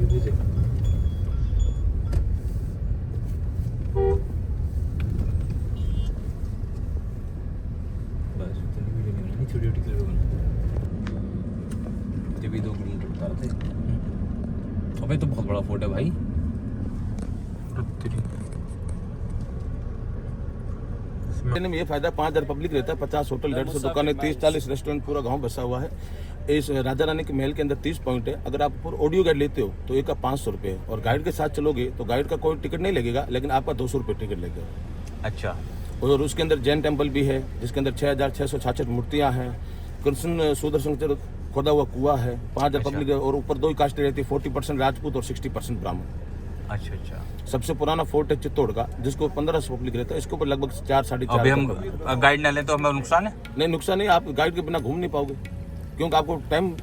Video भेजे। बस इतनी वीडियो नहीं बनानी, छोटी छोटी क्लिप बना। ये भी 2 किलोमीटर बता रहे थे। अबे तो बहुत बड़ा फोर्ट है भाई। में ये फायदा 5000 पब्लिक रहता है, 50 होटल, 150 दुकानें, 30-40 रेस्टोरेंट, पूरा गांव बसा हुआ है। इस राजा रानी के महल के अंदर 30 पॉइंट है। अगर आप पूरा ऑडियो गाइड लेते हो तो एक का 500 रुपये है, और गाइड के साथ चलोगे तो गाइड का कोई टिकट नहीं लगेगा, लेकिन आपका 200 रुपये टिकट लगेगा। अच्छा। और उसके अंदर जैन टेम्पल भी है, जिसके अंदर 6666 मूर्तियाँ हैं। कृष्ण सुदर्शन चक्र खोदा हुआ कुआ है। 5000 पब्लिक है, और ऊपर 2 ही कास्टें रहती है, 40% राजपूत और 60% ब्राह्मण। अच्छा अच्छा। सबसे पुराना फोर्ट है चित्तौड़ का, जिसको 1500 पब्लिक रहता है। इसके ऊपर लगभग 4-4.5। अभी हम गाइड ना लें तो हमें नुकसान है? नहीं, नुकसान नहीं, आप गाइड के बिना घूम नहीं पाओगे, क्योंकि आपको टाइम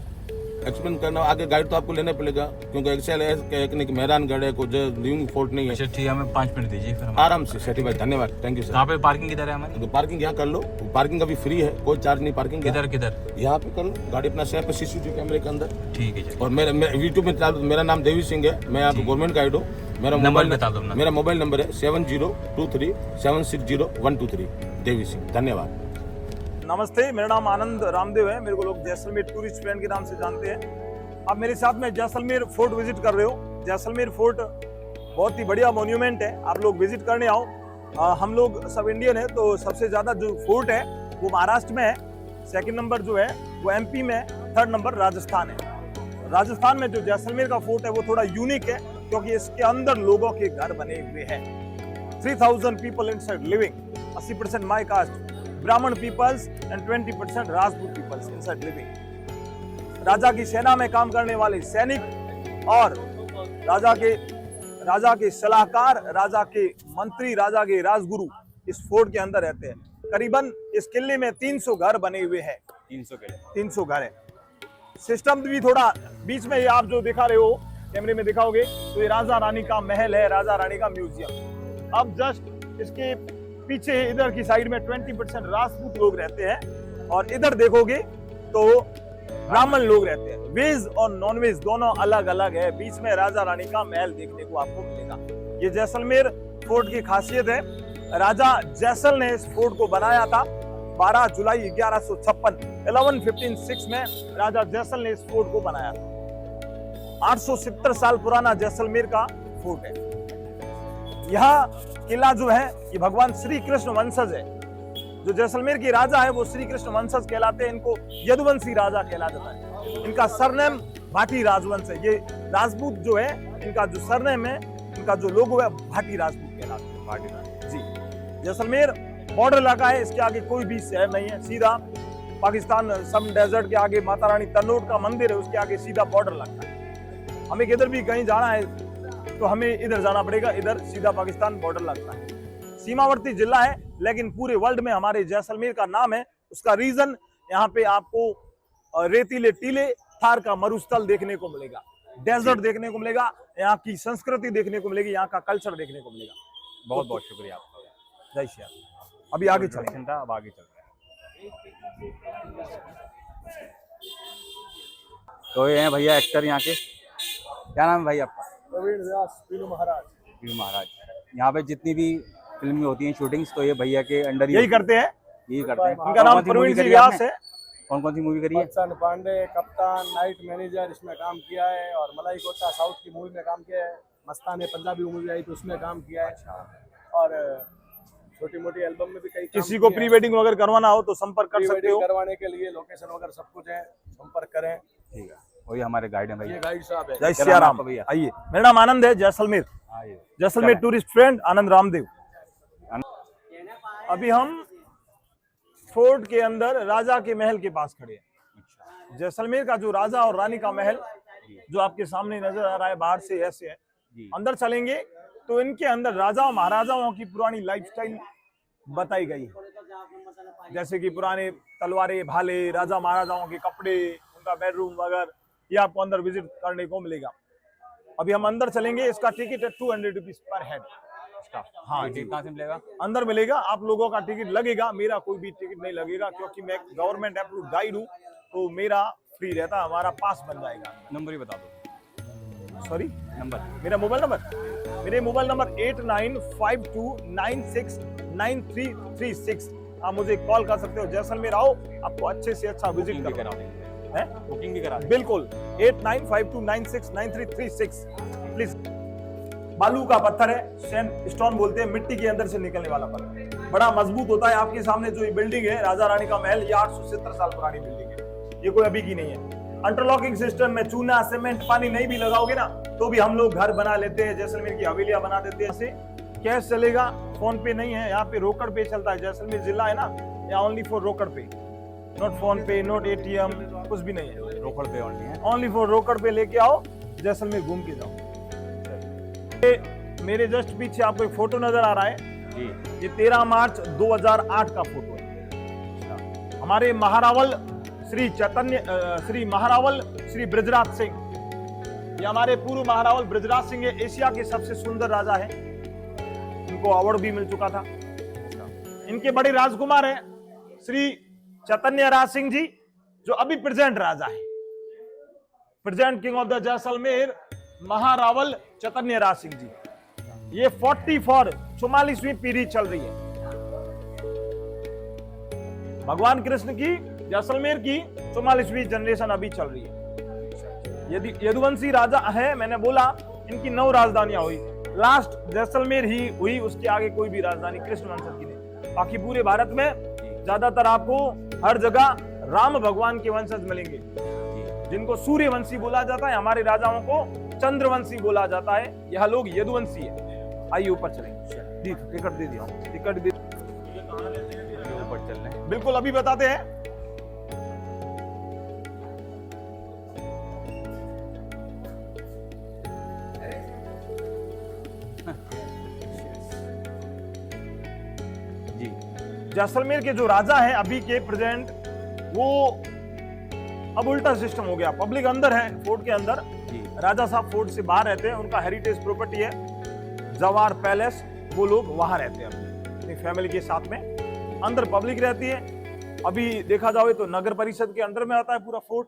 एक्सप्लेन करना। आगे गाइड तो आपको लेना पड़ेगा, क्योंकि एक्सेल है, मेहरानगढ़ है, कुछ न्यू फोर्ट नहीं है। अच्छा ठीक है, हमें 5 मिनट दीजिए फिर हम आराम से सेठी भाई, धन्यवाद, थैंक यू सर। यहाँ पे पार्किंग किधर है हमारी? तो पार्किंग यहाँ कर लो, पार्किंग अभी फ्री है, कोई चार्ज नहीं पार्किंग। किधर किधर? यहाँ पे कर लो गाड़ी अपना सेफ है, CCTV कैमरे के अंदर। ठीक है। और मेरा यूट्यूब में चला दो, मेरा नाम देवी सिंह है, मैं यहाँ पे गवर्नमेंट गाइड हूँ। मेरा नंबर बता दो अपना। मेरा मोबाइल नंबर है 7023760123। देवी सिंह, धन्यवाद। नमस्ते, मेरा नाम आनंद रामदेव है। मेरे को लोग जैसलमेर टूरिस्ट फ्रेंड के नाम से जानते हैं। आप मेरे साथ में जैसलमेर फोर्ट विजिट कर रहे हो। जैसलमेर फोर्ट बहुत ही बढ़िया मॉन्यूमेंट है, आप लोग विजिट करने आओ। हम लोग सब इंडियन है, तो सबसे ज़्यादा जो फोर्ट है वो महाराष्ट्र में है। सेकंड नंबर जो है वो MP में है। थर्ड नंबर राजस्थान है। राजस्थान में जो जैसलमेर का फोर्ट है वो थोड़ा यूनिक है, क्योंकि इसके अंदर लोगों के घर बने हुए हैं। 3000 people inside living, 80% my caste Brahmin peoples and 20% Rajput peoples inside living. राजा की सेना में काम करने वाले सैनिक और राजा के सलाहकार, राजा के मंत्री, राजा के राजगुरु इस फोर्ट के अंदर रहते हैं। करीबन इस किले में 300 घर बने हुए हैं। 300 घर है। सिस्टम भी थोड़ा बीच में, ये आप जो दिखा रहे हो कैमरे में दिखाओगे तो ये राजा रानी का महल है, राजा रानी का म्यूजियम। अब जस्ट इसके पीछे इधर की साइड में 20% राजपूत लोग रहते हैं, और इधर देखोगे तो ब्राह्मण लोग रहते हैं। वेज और नॉन वेज दोनों अलग अलग है। बीच में राजा रानी का महल देखने को आपको मिलेगा। ये जैसलमेर फोर्ट की खासियत है। राजा जैसल ने इस फोर्ट को बनाया था 12 जुलाई 1156 में राजा जैसल ने इस फोर्ट को बनाया था। 870 साल पुराना जैसलमेर का फोर्ट है। यह किला जो है ये भगवान श्री कृष्ण वंशज है। जो जैसलमेर के राजा है वो श्री कृष्ण वंशज कहलाते हैं। इनको यदुवंशी राजा कहला जाता है। इनका सरनेम भाटी राजवंश है। ये राजपूत जो है, इनका जो सरनेम है, इनका जो लोगो है भाटी राजपूत कहलाते हैं। भाटी जी। जैसलमेर बॉर्डर इलाका है, इसके आगे कोई भी शहर नहीं है। सीधा पाकिस्तान सम डेजर्ट के आगे माता रानी तन्नोट का मंदिर है, उसके आगे सीधा बॉर्डर लगता है। हमें किधर भी कहीं जाना है तो हमें इधर जाना पड़ेगा, इधर सीधा पाकिस्तान बॉर्डर लगता है। सीमावर्ती जिला है, लेकिन पूरे वर्ल्ड में हमारे जैसलमेर का नाम है। उसका रीजन, यहाँ पे आपको रेतीले टीले, थार का मरुस्थल देखने को मिलेगा, डेजर्ट देखने को मिलेगा, यहाँ की संस्कृति देखने को मिलेगी, यहाँ का कल्चर देखने को मिलेगा। बहुत बहुत शुक्रिया आपका। जय श्री राम। अभी आगे चलेंगे। अब आगे चल रहे हैं। तो ये हैं भैया एक्टर यहाँ के, क्या नाम है भाई आपका? प्रवीण व्यास, पीलू महाराज। पीलू महाराज। यहाँ पे जितनी भी फिल्में होती हैं, शूटिंग्स, तो ये भैया के अंडर यही करते हैं। यही करते हैं। इनका नाम प्रवीण जी व्यास है। कौन कौन सी मूवी करी है? बच्चन पांडे, कप्तान, नाइट मैनेजर इसमें काम किया है, और मलाई कोटा साउथ की मूवी में काम किया है। मस्ताने पंजाबी मूवी आई तो उसमें काम किया है, और छोटी मोटी एल्बम में भी कई। किसी को प्री वेडिंग वगैरह करवाना हो तो संपर्क कर सकते हो। करवाने के लिए लोकेशन वगैरह सब कुछ है, संपर्क करें। ठीक है, वही हमारे गाइड हैं भैया। ये गाइड साहब है। जय श्री राम भैया। आइए, मेरा नाम आनंद है, जैसलमेर। जैसलमेर टूरिस्ट फ्रेंड आनंद रामदेव। अभी हम फोर्ट के अंदर राजा के महल के पास खड़े हैं। जैसलमेर का जो राजा और रानी का महल जो आपके सामने नजर आ रहा है, बाहर से ऐसे है। अंदर चलेंगे तो इनके अंदर राजा और महाराजाओं की पुरानी लाइफस्टाइल बताई गई है, जैसे कि पुराने तलवारें, भाले, राजा महाराजाओं के कपड़े, उनका बेडरूम वगैरह, ये आपको अंदर विजिट करने को मिलेगा। अभी हम अंदर चलेंगे। इसका टिकट है 200 रुपीज पर हेड। हाँ जी, कहाँ से मिलेगा? अंदर मिलेगा। आप लोगों का टिकट लगेगा, मेरा कोई भी टिकट नहीं लगेगा, क्योंकि मैं गवर्नमेंट अप्रूव्ड गाइड हूँ, तो मेरा फ्री रहता है, हमारा पास बन जाएगा। नंबर ही बता दो। सॉरी नंबर मेरा मोबाइल नंबर, मेरे मोबाइल नंबर 8952969336। आप मुझे कॉल कर सकते हो। जैसलमेर आओ, आपको अच्छे से अच्छा विजिट बुकिंग भी करा करा देंगे, है। बुकिंग भी करा देंगे। बिल्कुल 8952969336 प्लीज। बालू का पत्थर है, सैंडस्टोन बोलते हैं, मिट्टी के अंदर से निकलने वाला पत्थर, बड़ा मजबूत होता है। आपके सामने जो ये बिल्डिंग है राजा रानी का महल, ये 870 साल पुरानी बिल्डिंग है, ये कोई अभी की नहीं है। इंटरलॉकिंग सिस्टम में चूना सीमेंट पानी नहीं भी लगाओगे ना तो भी हम लोग घर बना लेते हैं, जैसलमेर की हवेलियां बना देते हैं। कैश चलेगा, फोन पे नहीं है, यहाँ पे रोकड़ पे चलता है। जैसलमेर जिला है ना, यहाँ ओनली फॉर रोकड़ पे, नॉट फोन पे, नॉट एटीएम, कुछ भी नहीं है। रोकड़ पे ओनली है, ओनली फॉर रोकड़ पे लेके आओ, जैसलमेर घूम के जाओ। मेरे जस्ट पीछे आपको एक फोटो नजर आ रहा है जी। ये 13 मार्च 2008 का फोटो है। हमारे महारावल श्री ब्रजराज सिंह, ये हमारे पूर्व महारावल ब्रजराज सिंह है, एशिया के सबसे सुंदर राजा है, इनको अवार्ड भी मिल चुका था। इनके बड़े राजकुमार हैं श्री चैतन्य राज सिंह जी, जो अभी प्रेजेंट राजा है, present king of the Jaisalmer Maharawal Chaitanya Raj Singh ji. ये 44वीं पीढ़ी चल रही है। भगवान कृष्ण की जैसलमेर की 44वीं जनरेशन अभी चल रही है। यदि यदुवंशी राजा है, मैंने बोला इनकी 9 राजधानियां हुई, लास्ट जैसलमेर ही हुई, उसके आगे कोई भी राजधानी कृष्ण वंशज की नहीं। बाकी पूरे भारत में ज्यादातर आपको हर जगह राम भगवान के वंशज मिलेंगे, जिनको सूर्यवंशी बोला जाता है। हमारे राजाओं को चंद्रवंशी बोला जाता है, यह लोग यदुवंशी है। आइए ऊपर चलेंगे, टिकट दे दिया, टिकट दे, ऊपर चल रहे हैं। बिल्कुल अभी बताते हैं। जी, जैसलमेर के जो राजा हैं अभी के प्रेजेंट, वो अब उल्टा सिस्टम हो गया। पब्लिक अंदर है फोर्ट के अंदर, जी। राजा साहब फोर्ट से बाहर रहते हैं, उनका हेरिटेज प्रॉपर्टी है जवार पैलेस, वो लोग वहां रहते हैं अपनी फैमिली के साथ में। अंदर पब्लिक रहती है। अभी देखा जाए तो नगर परिषद के अंडर में आता है पूरा फोर्ट।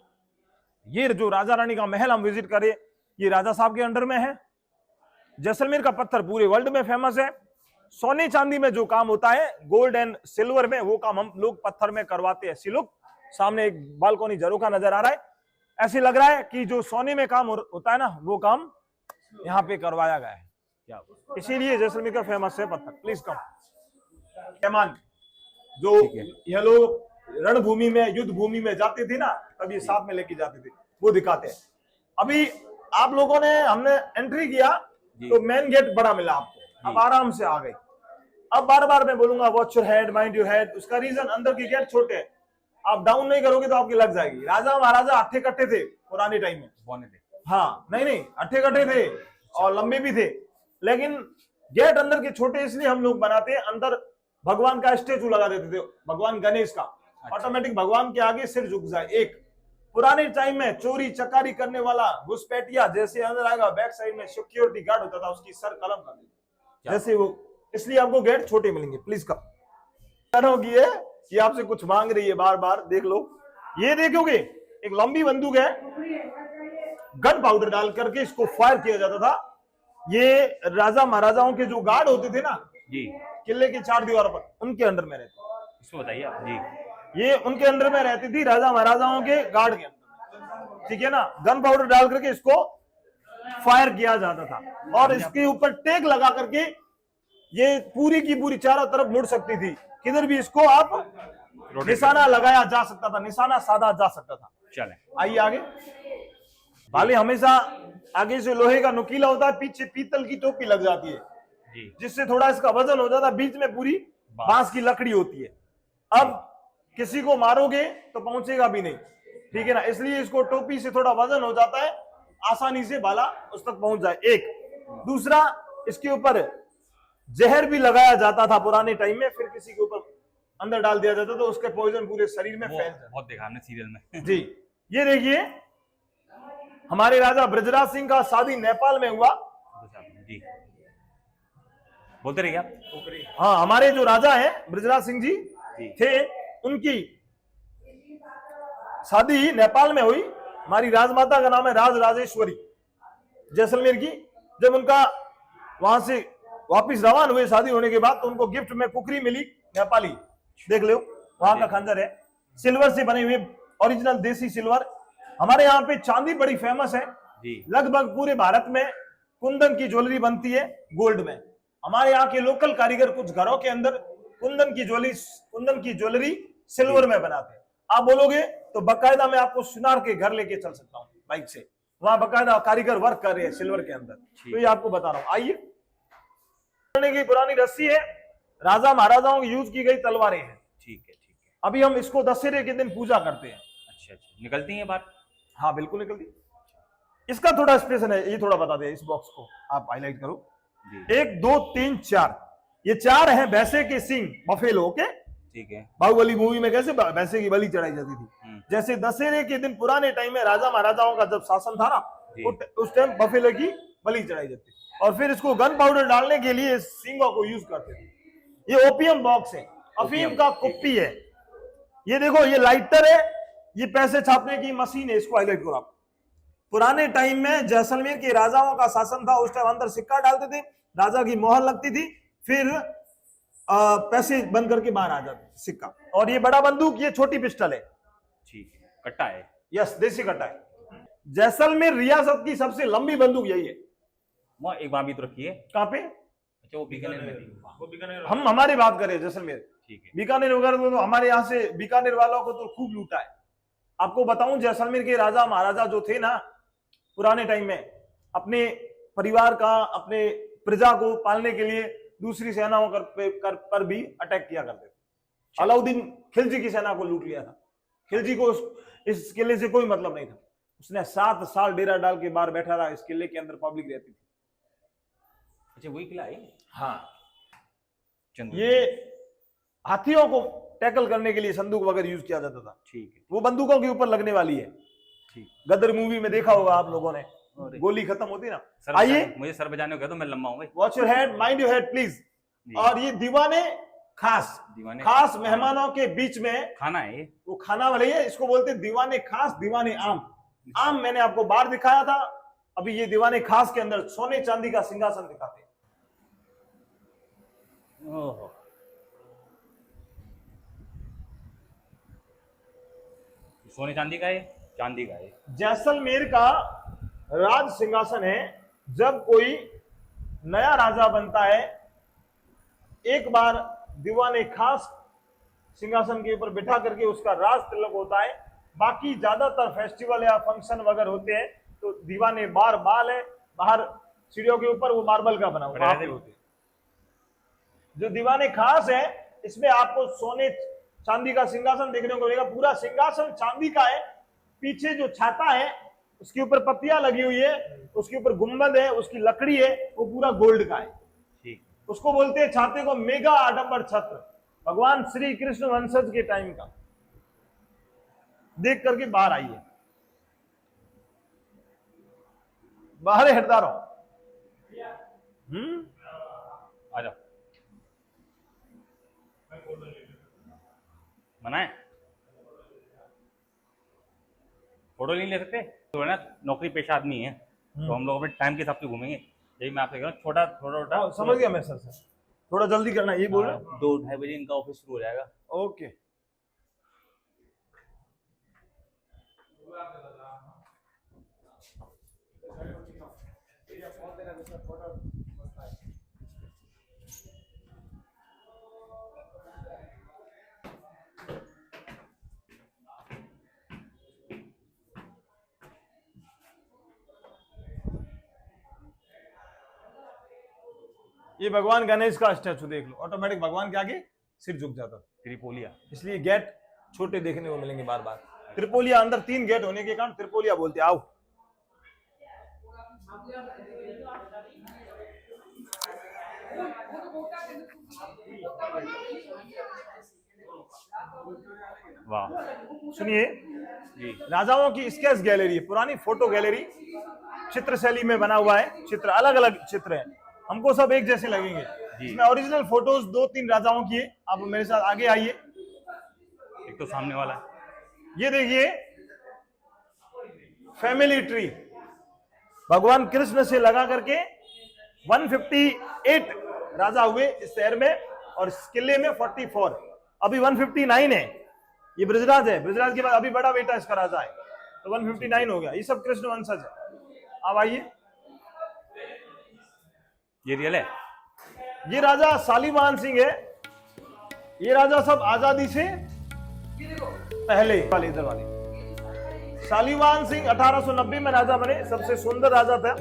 ये जो राजा रानी का महल हम विजिट करें, ये राजा साहब के अंडर में है। जैसलमेर का पत्थर पूरे वर्ल्ड में फेमस है। सोने चांदी में जो काम होता है, गोल्ड एंड सिल्वर में, वो काम हम लोग पत्थर में करवाते हैं। सिलुक सामने एक बालकोनी झरोखा नजर आ रहा है, ऐसे लग रहा है कि जो सोने में काम होता है ना, वो काम यहाँ पे करवाया गया है। इसीलिए जैसलमेर का फेमस है पत्थर। Please come. कैमान, जो यह लोग रणभूमि में, युद्ध भूमि में जाते थे ना, तब ये साथ में लेके जाते थे, वो दिखाते हैं। अभी आप लोगों ने, हमने एंट्री किया तो मेन गेट बड़ा मिला आपको, अब आराम से आ गए। अब बार बार मैं बोलूंगा watch your head, mind your head. उसका रीजन, अंदर के गेट छोटे हैं, आप डाउन नहीं करोगे तो आपकी लग जाएगी। राजा महाराजा अट्ठे कट्ठे थे पुराने टाइम में, हाँ नहीं अट्ठे कट्ठे थे और लंबे भी थे, लेकिन गेट अंदर के छोटे इसलिए हम लोग बनाते हैं। अंदर भगवान का स्टेचू लगा देते थे, भगवान गणेश का, ऑटोमेटिक भगवान के आगे सिर झुक जाए। एक पुराने टाइम में चोरी चकारी करने वाला घुसपैठिया जैसे अंदर आएगा, बैक साइड में सिक्योरिटी गार्ड होता था, उसकी सर कलम कर देते जैसे वो, इसलिए आपको गेट छोटे मिलेंगे। प्लीज कम होगी है कि आपसे कुछ मांग रही है बार बार, देख लो। ये देखोगे एक लंबी बंदूक है, गन पाउडर डाल करके इसको फायर किया जाता था। ये राजा महाराजाओं के जो गार्ड होते थे ना जी, किले की 4 दीवारों पर, उनके अंडर में रहते, इसको बताइए आप जी। ये उनके अंडर में रहती थी, राजा महाराजाओं के गार्ड के अंदर, ठीक है ना। गन पाउडर डाल करके इसको फायर किया जाता था, और इसके ऊपर टेक लगा करके ये पूरी की पूरी चारों तरफ मुड़ सकती थी, किधर भी इसको आप निशाना लगाया जा सकता था, निशाना साधा जा सकता था। चले आइए आगे। भाले हमेशा आगे से लोहे का नुकीला होता है, पीछे पीतल की टोपी लग जाती है जी, जिससे थोड़ा इसका वजन हो जाता है। बीच में पूरी बांस की लकड़ी होती है। अब किसी को मारोगे तो पहुंचेगा भी नहीं, ठीक है ना, इसलिए इसको टोपी से थोड़ा वजन हो जाता है, आसानी से भाला उस तक पहुंच जाए। एक दूसरा, इसके ऊपर जहर भी लगाया जाता था पुराने टाइम में, फिर किसी के ऊपर अंदर डाल दिया जाता तो उसके पॉइजन पूरे शरीर में फैल जाता। बहुत देखा हमने सीरियल में जी। ये देखिए हमारे राजा ब्रजराज सिंह का शादी नेपाल में हुआ जी, बोलते रहिए आप। हाँ, हमारे जो राजा हैं ब्रजराज सिंह जी थे, उनकी शादी नेपाल में हुई। हमारी राजमाता का नाम है राज राजेश्वरी। जैसलमेर की। जब उनका वहां से वापिस रवान हुए शादी होने के बाद, तो उनको गिफ्ट में कुकरी मिली नेपाली, देख लो वहां का खंजर है, सिल्वर से बने हुए, ओरिजिनल देसी सिल्वर। हमारे यहाँ पे चांदी बड़ी फेमस है जी। लगभग पूरे भारत में कुंदन की ज्वेलरी बनती है गोल्ड में। हमारे यहाँ के लोकल कारीगर कुछ घरों के अंदर कुंदन की ज्वेलरी सिल्वर में बनाते हैं। आप बोलोगे तो बकायदा मैं आपको सुनार के घर लेके चल सकता हूँ बाइक से, वहां बकायदा कारीगर वर्क कर रहे हैं सिल्वर के अंदर। तो ये आपको बता रहा हूँ। आइए, की पुरानी रस्सी है, राजा महाराजाओं की यूज की गई तलवारें हैं। ठीक है, ठीक है। अभी हम इसको दशहरे के दिन पूजा करते हैं। अच्छा अच्छा, निकलती है बात? हाँ बिल्कुल निकलती। इसका थोड़ा स्पेशल है, ये थोड़ा बता दे, इस बॉक्स को आप हाईलाइट करो। 1 2 3 4, ये 4 हैं भैंसे के सिंग, बफेलो के। ठीक है। बाहुबली मूवी में कैसे भैंसे की बलि चढ़ाई जाती थी, जैसे दशहरे के दिन पुराने टाइम में राजा महाराजाओं का जब शासन था ना, उस टाइम बफेलो की बलि चढ़ाई जाती थी। और फिर इसको गन पाउडर डालने के लिए सिंगों को यूज करते थे। ये ओपियम बॉक्स है, अफीम का कुप्पी है। ये देखो, ये लाइटर है, ये पैसे छापने की मशीन है। इसको हाईलाइट करो आप। पुराने टाइम में जैसलमेर के राजाओं का शासन था, उस टाइम अंदर सिक्का डालते थे, राजा की मोहर लगती थी, फिर पैसे बंद करके बाहर आ जाते सिक्का। और ये बड़ा बंदूक, ये छोटी पिस्टल है। ठीक है, कट्टा है। यस, देसी कट्टा है। जैसलमेर रियासत की सबसे लंबी बंदूक यही है। वहाँ एक वहां भी तो रखी है। कहाँ पे? अच्छा, वो बीकानेर में थी। हम हमारी बात करें जैसलमेर। ठीक है। बीकानेर वगैरह तो हमारे यहाँ से बीकानेर वालों को तो खूब लूटा है। आपको बताऊं, जैसलमेर के राजा महाराजा जो थे ना पुराने टाइम में, अपने परिवार का, अपने प्रजा को पालने के लिए दूसरी सेनाओं पर भी अटैक किया करते थे। अलाउद्दीन खिलजी की सेना को लूट लिया था। खिलजी को इस किले से कोई मतलब नहीं था। उसने 7 साल डेरा डाल के बाहर बैठा रहा। इस किले के अंदर पब्लिक रहती थी। अच्छा, वही किला है। हाँ, चंदू। ये हाथियों को टैकल करने के लिए संदूक वगैरह यूज किया जाता था। ठीक है। वो बंदूकों के ऊपर लगने वाली है। ठीक। गदर मूवी में देखा होगा आप लोगों ने, गोली खत्म होती ना। आइए, मुझे सर बजाने को कह दो, मैं लंबा हूँ। Watch your head, mind your ahead please. और ये दीवाने खास मेहमानों के बीच में खाना है ये, वो खाना वाले है। इसको बोलते हैं दीवाने खास, दीवाने आम। आम मैंने आपको बाहर दिखाया था, अभी ये दीवाने खास के अंदर सोने चांदी का सिंहासन दिखाते हैं। ओहो, सोने चांदी का है, चांदी का है। जैसलमेर का राज सिंहासन है। जब कोई नया राजा बनता है, एक बार दीवाने खास सिंहासन के ऊपर बिठा करके उसका राज तिलक होता है। बाकी ज्यादातर फेस्टिवल या फंक्शन वगैरह होते हैं तो दीवाने बाल है बाहर सीढ़ियों के ऊपर, वो मार्बल का बना हुआ होते हैं। जो दीवाने खास है, इसमें आपको सोने चांदी का सिंहासन देखने को मिलेगा। पूरा सिंहासन चांदी का है। पीछे जो छाता है उसके ऊपर पत्तियां लगी हुई है, उसके ऊपर गुंबद है, उसकी लकड़ी है, वो पूरा गोल्ड का है। ठीक। उसको बोलते हैं छाते को मेगा आडंबर छत्र, भगवान श्री कृष्ण वंशज के टाइम का। देख करके बाहर आइए, बाहर हटता रहो। आ जाओ। मना है? फोटो नहीं ले सकते तो है ना, नौकरी पेशा आदमी है तो हम लोग अपने टाइम के हिसाब से घूमेंगे। यही मैं आपसे कह रहा हूँ, छोटा समझ गया मैं सर। थोड़ा जल्दी करना, ये बोल रहा हूँ। 2-2:30 बजे इनका ऑफिस शुरू हो जाएगा। ओके। ये भगवान गणेश का स्टैचू देख लो, ऑटोमेटिक भगवान के आगे सिर झुक जाता। त्रिपोलिया, इसलिए गेट छोटे देखने को मिलेंगे बार बार। त्रिपोलिया, अंदर 3 गेट होने के कारण त्रिपोलिया बोलते। आओ, वाह। सुनिए जी। राजाओं की स्केच गैलरी, पुरानी फोटो गैलरी, चित्र शैली में बना हुआ है। चित्र अलग अलग चित्र है, हमको सब एक जैसे लगेंगे। इसमें ओरिजिनल फोटोज 2-3 राजाओं की है। आप मेरे साथ आगे आइए। एक तो सामने वाला है, ये देखिए फैमिली ट्री, भगवान कृष्ण से लगा करके 158 राजा हुए इस शहर में, और इस किले में 44, अभी 159 है। ये ब्रजराज है, ब्रजराज के बाद अभी बड़ा बेटा इसका राजा है, तो 159 हो गया। ये सब कृष्ण वंशज है। अब आइए, ये रियल है? ये राजा शालीवाहन सिंह है। ये राजा सब आजादी से पहले वाले, इधर वाले। शालीवाहन सिंह 1890 में राजा बने, सबसे सुंदर राजा था।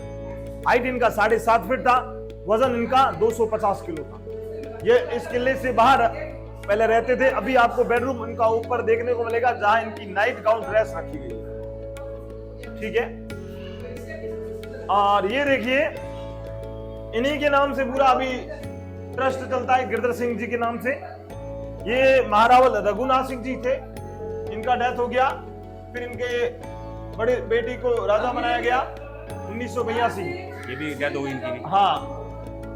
हाइट इनका 7.5 फीट था, वजन इनका 250 किलो था। ये इस किले से बाहर पहले रहते थे। अभी आपको बेडरूम इनका ऊपर देखने को मिलेगा, जहां इनकी नाइट गाउन ड्रेस रखी गई है, ठीक है। और ये देखिए, इन्हीं के नाम से पूरा अभी ट्रस्ट चलता है, गिरधर सिंह जी के नाम से। ये महारावल रघुनाथ सिंह जी थे, इनका डेथ हो गया। फिर इनके बड़े बेटी को राजा बनाया गया 1982। ये भी डेथ हो गई इनकी भी। हाँ,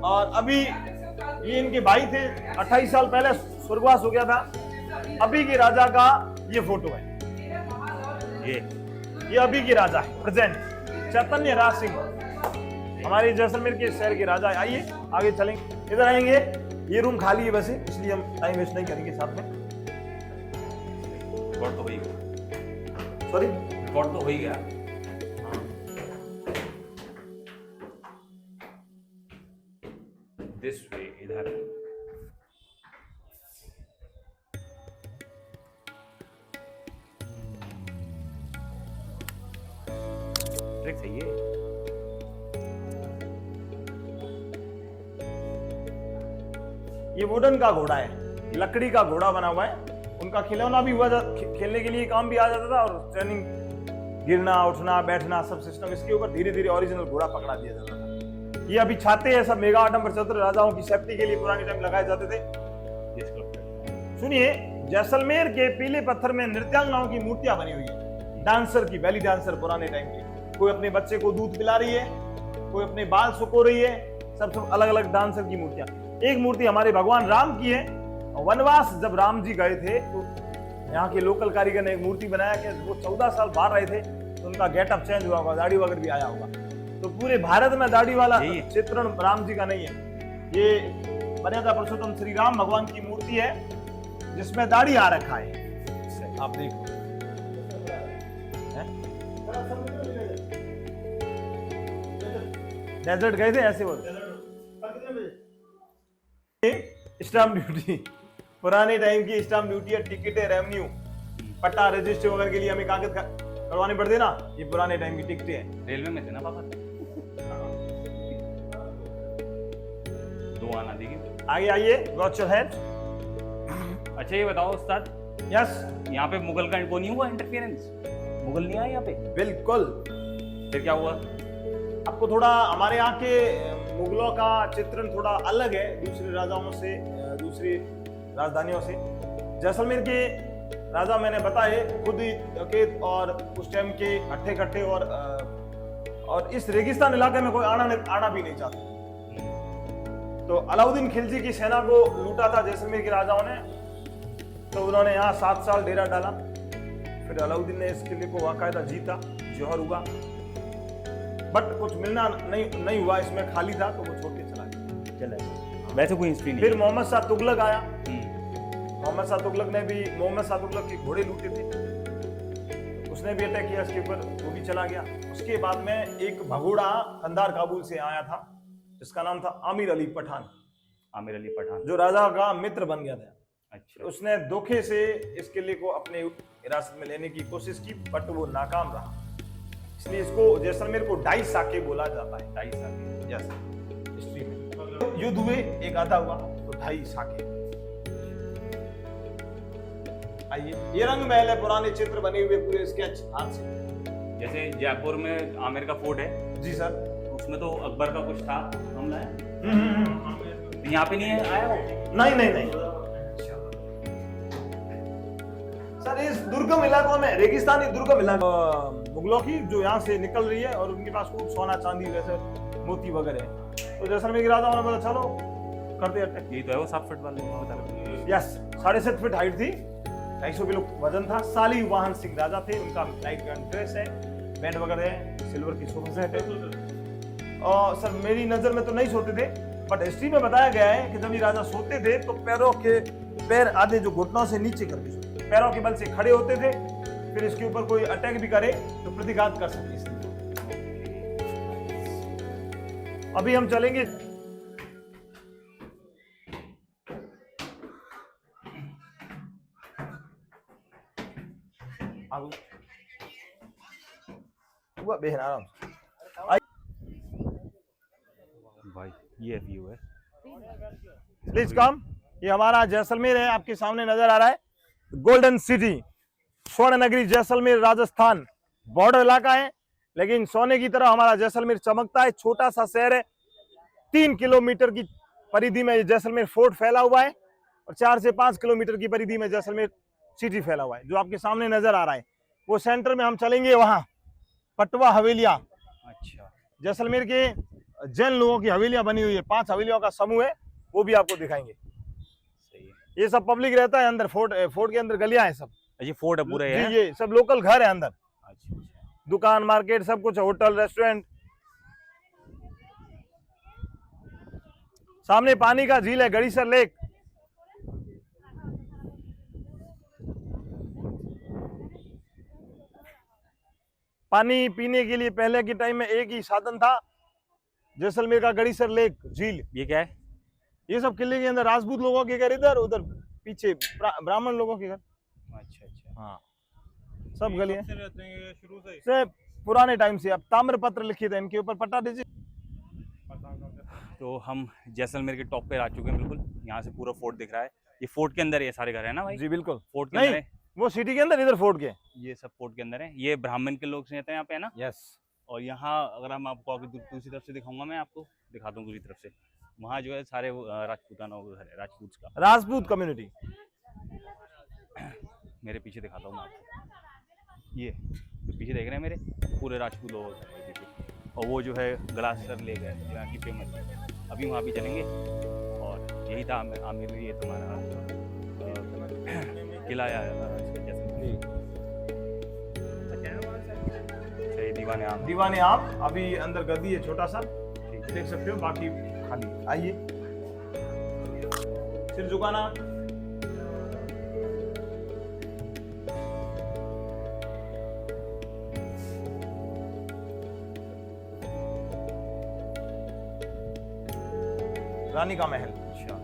और अभी ये इनके भाई थे, 28 साल पहले स्वर्गवास हो गया था। अभी के राजा का ये फोटो है, ये अभी के राजा है, प्रेजेंट चैतन्य राज सिंह, हमारे जैसलमेर के शहर के राजा है। आइए आगे चलेंगे, इधर आएंगे। ये रूम खाली है वैसे, इसलिए हम टाइम वेस्ट नहीं करेंगे साथ में। रिकॉर्ड तो हो ही गया, सॉरी, रिकॉर्ड तो हो ही गया। दिस वे, इधर। ट्रिक सही है। ये वुडन का घोड़ा है, लकड़ी का घोड़ा बना हुआ है। उनका खिलौना भी हुआ, खेलने के लिए काम भी आ जाता था, और ट्रेनिंग, गिरना उठना बैठना सब सिस्टम इसके ऊपर धीरे धीरे ओरिजिनल घोड़ा पकड़ा दिया जाता था। ये अभी छाते हैं सब मेगा आडम्बर चतुर राजाओं की सेफ्टी के लिए पुराने टाइम लगाए जाते थे। सुनिए, जैसलमेर के पीले पत्थर में नृत्यांगनाओं की मूर्तियां बनी हुई है, डांसर की, बेली डांसर पुराने टाइम की। कोई अपने बच्चे को दूध पिला रही है, कोई अपने बाल सुखो रही है, सब अलग अलग डांसर की मूर्तियां। एक मूर्ति हमारे भगवान राम की है। वनवास जब राम जी गए थे तो यहाँ के लोकल कारीगर ने एक मूर्ति बनाया कि वो 14 साल बाहर रहे थे, तो उनका गेटअप चेंज हुआ होगा, दाढ़ी वगैरह भी आया होगा। तो पूरे भारत में दाढ़ी वाला चित्रण राम जी का नहीं है। ये मर्यादा पुरुषोत्तम श्री राम भगवान की मूर्ति है, जिसमें दाढ़ी आ रखा है। आप देखो, डेजर्ट गए थे ऐसे बोलते। स्टाम्प ड्यूटी, पुराने टाइम की स्टाम्प ड्यूटी है, टिकट है, रेवेन्यू, पट्टा, रजिस्टर वगैरह के लिए हमें कागज करवाने पड़ते ना, ये पुराने टाइम की टिकट है। रेलवे में थे ना पापा? दो आना देखिए। आगे आइए, गॉट योर हेड। अच्छा ये बताओ उस्ताद, यस, यहाँ पे मुगल का वो नहीं हुआ इंटरफेरेंस? मुगल नहीं आए यहाँ पे? बिल्कुल। फिर क्या हुआ? आपको थोड़ा हमारे यहाँ के मुगलों का चित्रण थोड़ा अलग है दूसरे राजाओं से, दूसरी राजधानियों से। जैसलमेर के राजा मैंने बताए खुद ही के, और उस टाइम के हट्टे कट्टे, और इस रेगिस्तान इलाके में कोई आना भी नहीं चाहता। तो अलाउद्दीन खिलजी की सेना को लूटा था जैसलमेर के राजाओं ने, तो उन्होंने यहाँ 7 साल डेरा डाला। फिर अलाउद्दीन ने इस किले को बाकायदा जीता, जौहर हुआ, बट कुछ मिलना नहीं हुआ, इसमें खाली था, तो वो छोड़ के चला गया। वैसे कोई हिस्ट्री नहीं। फिर मोहम्मद शाह तुगलक आया। मोहम्मद शाह तुगलक ने भी, मोहम्मद शाह तुगलक के घोड़े लूटे थे, उसने भी अटैक किया इसके ऊपर, वो भी चला गया। उसके बाद में एक भगोड़ा कंधार काबुल से आया था, जिसका नाम था आमिर अली पठान। आमिर अली पठान, जो राजा का मित्र बन गया था। अच्छा। उसने धोखे से इस किले को अपने हिरासत में लेने की कोशिश की, बट वो नाकाम रहा। इसलिए इसको जैसलमेर को डाई साके बोला जाता है। डाई साके, यस, हिस्ट्री में युद्ध हुए, एक आधा हुआ, तो ढाई साके। आइए, ये रंग महल है, पुराने चित्र बने हुए पूरे स्केच हाथ से। जैसे जयपुर में आमिर का फोर्ट है। जी सर। उसमें तो अकबर का कुछ था, हमला है। तो यहाँ पे नहीं है, आया हो? नहीं। सर इस दुर्गम इलाकों में, रेगिस्तानी दुर्गम इलाकों, मुगलों की जो यहाँ से निकल रही है, और उनके पास खूब सोना चांदी वैसे मोती वगैरह है, तो जैसलमेर के राजाओं ने बोला चलो करते अटैक। यही तो है वो 7 फीट वाले। यस, 7.5 फीट हाइट थी, 250 किलो वजन था। शालीवाहन सिंह राजा थे, उनका नाइट ड्रेस है, बैंड वगैरह है, सिल्वर की सोफा सेट है। और सर मेरी नजर में तो नहीं सोते थे, बट हिस्ट्री में बताया गया है कि जब ये राजा सोते थे तो पैर आधे जो घुटनों से नीचे करके सोते, पैरों के बल से खड़े होते थे, फिर इसके ऊपर कोई अटैक भी करे तो प्रतिघात कर सकते इसलिए। अभी हम चलेंगे बेहन आराम से। भाई ये व्यू है। Please come. ये हमारा जैसलमेर है, आपके सामने नजर आ रहा है, गोल्डन सिटी, स्वर्ण नगरी जैसलमेर राजस्थान, बॉर्डर इलाका है, लेकिन सोने की तरह हमारा जैसलमेर चमकता है। छोटा सा शहर है, 3 किलोमीटर की परिधि में जैसलमेर फोर्ट फैला हुआ है और 4 से 5 किलोमीटर की परिधि में जैसलमेर सिटी फैला हुआ है, जो आपके सामने नजर आ रहा है। वो सेंटर में हम चलेंगे, वहां पटवा हवेलियां, अच्छा, जैसलमेर के जैन लोगों की हवेलियां बनी हुई है, 5 हवेलियों का समूह है, वो भी आपको दिखाएंगे। सही है। ये सब पब्लिक रहता है अंदर, फोर्ट के अंदर गलियां हैं सब, ये फोर्ट है पूरे है। ये सब लोकल घर है अंदर, अच्छा, दुकान मार्केट सब कुछ है, होटल रेस्टोरेंट। सामने पानी का झील है, गड़ीसर लेक। पानी पीने के लिए पहले के टाइम में एक ही साधन था, जैसलमेर का गड़ीसर लेक झील। ये क्या है? ये सब किले के अंदर राजपूत लोगों के घर इधर, उधर पीछे ब्राह्मण लोगों के घर। अच्छा अच्छा, हाँ, सब गलियां शुरू से पुराने टाइम से। अब ताम्रपत्र लिखे थे इनके ऊपर, पट्टा दीजिए। तो हम जैसलमेर के टॉप पे आ चुके हैं बिल्कुल। यहाँ से पूरा फोर्ट दिख रहा है। ये फोर्ट के अंदर ये सारे घर है ना भाई? जी बिल्कुल, फोर्ट के नहीं अंदर है। वो सिटी के अंदर, इधर फोर्ट के। ये सब फोर्ट के अंदर है। ये ब्राह्मण के लोग रहते हैं यहाँ पे, है ना? यस। और यहाँ अगर हम आपको अभी दूसरी तरफ से दिखाऊंगा, मैं आपको दिखाता हूँ दूसरी तरफ से। वहाँ जो है सारे राजपूताना घर है, राजपूत का, राजपूत कम्युनिटी। मेरे पीछे दिखाता हूँ मैं आपको। ये जो पीछे देख रहे हैं मेरे, पूरे राजपूत लोग हैं पीछे। और वो जो है गलासर लेक है, जो यहाँ की फेमस है। अभी वहाँ भी चलेंगे। और यही था आमिर, ये तुम्हारा किला दीवाने आम। दीवाने आम, अभी अंदर गद्दी है छोटा सा, देख सकते हो, बाकी खाली। आइए, सिर झुकाना। रानी का महल। अच्छा,